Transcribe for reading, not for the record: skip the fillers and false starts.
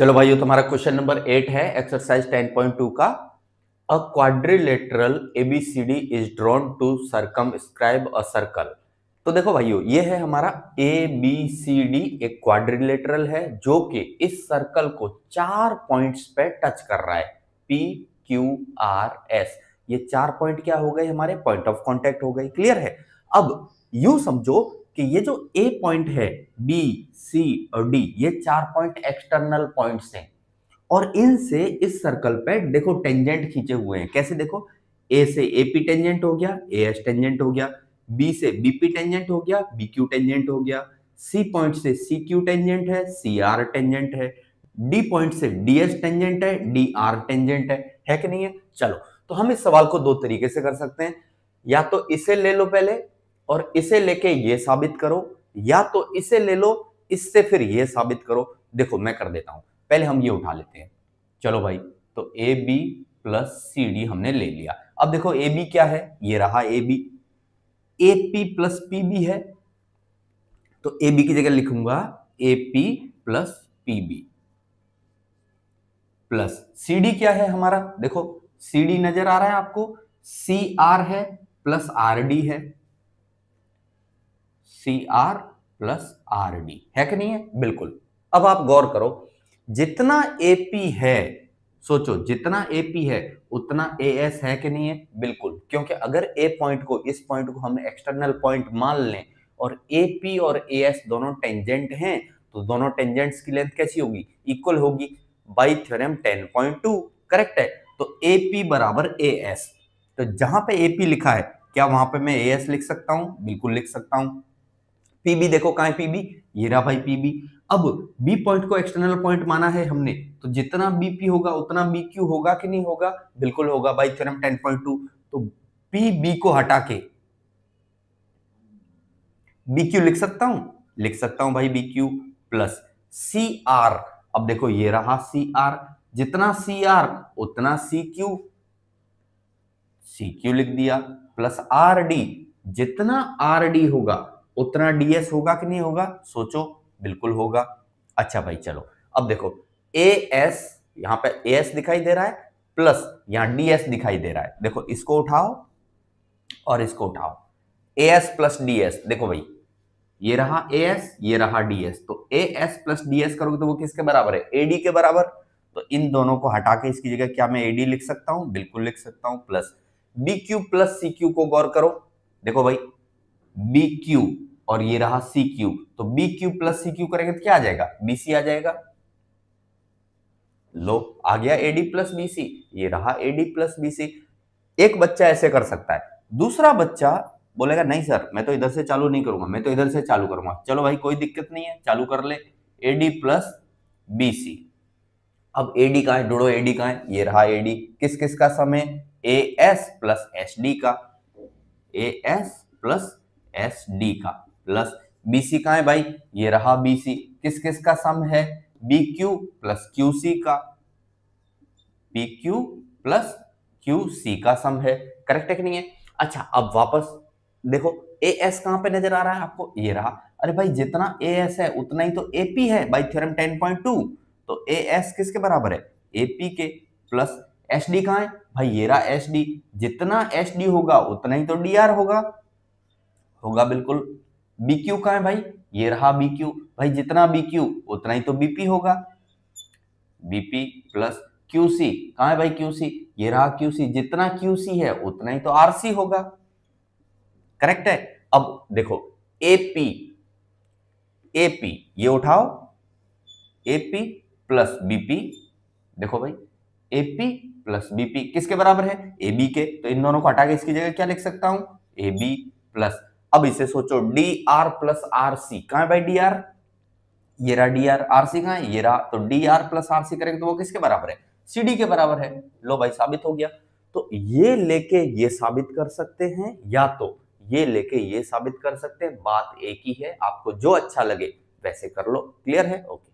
चलो भाइयों, तुम्हारा क्वेश्चन नंबर 8 है एक्सरसाइज 10.2 का। A quadrilateral ABCD is drawn to circumscribe a circle. तो देखो भाइयों, ये है हमारा एबीसीडी, एक क्वाड्रिलेटरल है जो कि इस सर्कल को 4 पॉइंट्स पे टच कर रहा है। पी क्यू आर एस, ये 4 पॉइंट क्या हो गए? हमारे पॉइंट ऑफ कांटेक्ट हो गए। क्लियर है? अब यूं समझो कि ये जो ए पॉइंट है, बी सी और डी, ये 4 पॉइंट एक्सटर्नल पॉइंट्स हैं और इनसे इस सर्कल पे देखो टेंजेंट खींचे हुए हैं। कैसे? देखो, ए से एपी टेंजेंट हो गया, ए एस टेंजेंट हो गया, बी से बीपी टेंजेंट हो गया, बी क्यू टेंजेंट हो गया, सी पॉइंट से सी क्यू टेंजेंट है, सी आर टेंजेंट है, डी पॉइंट से डी एस टेंजेंट है, डी आर टेंजेंट है कि नहीं है? चलो, तो हम इस सवाल को दो तरीके से कर सकते हैं। या तो इसे ले लो पहले और इसे लेके ये साबित करो, या तो इसे ले लो, इससे फिर ये साबित करो। देखो, मैं कर देता हूं, पहले हम ये उठा लेते हैं। चलो भाई, तो A B plus C D हमने ले लिया। अब देखो ए बी क्या है, ये रहा A B. A P plus P B है, तो ए बी की जगह लिखूंगा A P plus P B plus C D क्या है हमारा? देखो, सी डी नजर आ रहा है आपको, सी आर है प्लस आर डी है, C R plus R D है कि नहीं है? बिल्कुल। अब आप गौर करो, जितना एपी है, सोचो जितना एपी है उतना एएस है कि नहीं है? बिल्कुल, क्योंकि अगर ए पॉइंट को, इस पॉइंट को हम एक्सटर्नल पॉइंट मान लें और एपी और एएस दोनों टेंजेंट हैं, तो दोनों टेंजेंट्स की लेंथ कैसी होगी? इक्वल होगी, बाई थ्योरम 10.2। करेक्ट है? तो एपी बराबर एएस। तो जहां पे एपी लिखा है, क्या वहां पे मैं एएस लिख सकता हूं? बिल्कुल लिख सकता हूं। पीबी देखो, कहां है पीबी? ये रहा भाई पीबी। अब बी पॉइंट को एक्सटर्नल पॉइंट माना है हमने, तो जितना बीपी होगा उतना बीक्यू होगा कि नहीं होगा? बिल्कुल होगा, बाई थ्योरम 10.2। तो पीबी को हटा के बीक्यू लिख सकता हूं? लिख सकता हूं भाई, बीक्यू प्लस सी आर। अब देखो, ये रहा सी आर, जितना सी आर उतना सी क्यू, सी क्यू लिख दिया, प्लस आर डी, जितना आर डी होगा उतना डीएस होगा कि नहीं होगा? सोचो, बिल्कुल होगा। अच्छा भाई, चलो अब देखो, ए एस, यहां पे ए एस दिखाई दे रहा है, प्लस यहां डीएस दिखाई दे रहा है। देखो, इसको उठाओ और इसको उठाओ, ए एस प्लस डीएस। देखो भाई, ये रहा ए एस, ये रहा डीएस, तो ए एस प्लस डीएस करोगे तो वो किसके बराबर है? एडी के बराबर। तो इन दोनों को हटा के इसकी जगह क्या मैं एडी लिख सकता हूं? बिल्कुल लिख सकता हूं, plus B Q plus C Q को गौर करो। देखो भाई, बी क्यू और ये रहा सी क्यू, तो B Q plus C Q करेंगे तो क्या आ जाएगा? बीसी आ जाएगा। लो, आ गया एडी प्लस बीसी, ये रहा एडी प्लस बीसी। एक बच्चा ऐसे कर सकता है, दूसरा बच्चा बोलेगा नहीं सर, मैं तो इधर से चालू नहीं करूंगा, मैं तो इधर से चालू करूंगा। चलो भाई, कोई दिक्कत नहीं है, चालू कर ले, एडी प्लस बीसी। अब एडी कहां है? ढूंढो, एडी कहां है? ये रहा एडी। किस किस का सम है? A S plus S D का, A S plus S D का, प्लस बीसी कहां है भाई? ये रहा बीसी। किस किस का सम है? B Q plus Q C का, P Q plus Q C का सम है। करेक्ट है कि नहीं है? अच्छा, अब वापस देखो, ए एस कहां पे नजर आ रहा है आपको? ये रहा। अरे भाई, जितना ए एस है उतना ही तो एपी है बाई थ्योरम 10.2। तो ए एस किसके बराबर है? एपी के। प्लस एस डी कहां है भाई? ये रहा एस डी, जितना एस डी होगा उतना ही तो डी आर होगा। होगा बिल्कुल। बी क्यू कहां है भाई? ये रहा बी क्यू, भाई जितना बी क्यू उतना ही तो बीपी होगा। बीपी प्लस क्यूसी कहां है भाई? क्यूसी, ये रहा क्यूसी, जितना क्यूसी है उतना ही तो आरसी होगा। करेक्ट है? अब देखो, एपी, एपी ये उठाओ, एपी प्लस बीपी। देखो भाई, एपी प्लस बीपी किसके बराबर है? एबी के। तो इन दोनों को हटा के इसकी जगह क्या लिख सकता हूं? एबी प्लस, अब इसे सोचो, D R plus R C कहां है भाई? डी आर, ये रहा डी आर, आर सी कहां है? ये रहा। तो D R plus R C करेंगे तो वो किसके बराबर है? सी डी के बराबर है। लो भाई, साबित हो गया। तो ये लेके ये साबित कर सकते हैं, या तो ये लेके ये साबित कर सकते हैं। बात एक ही है, आपको जो अच्छा लगे वैसे कर लो। क्लियर है? ओके।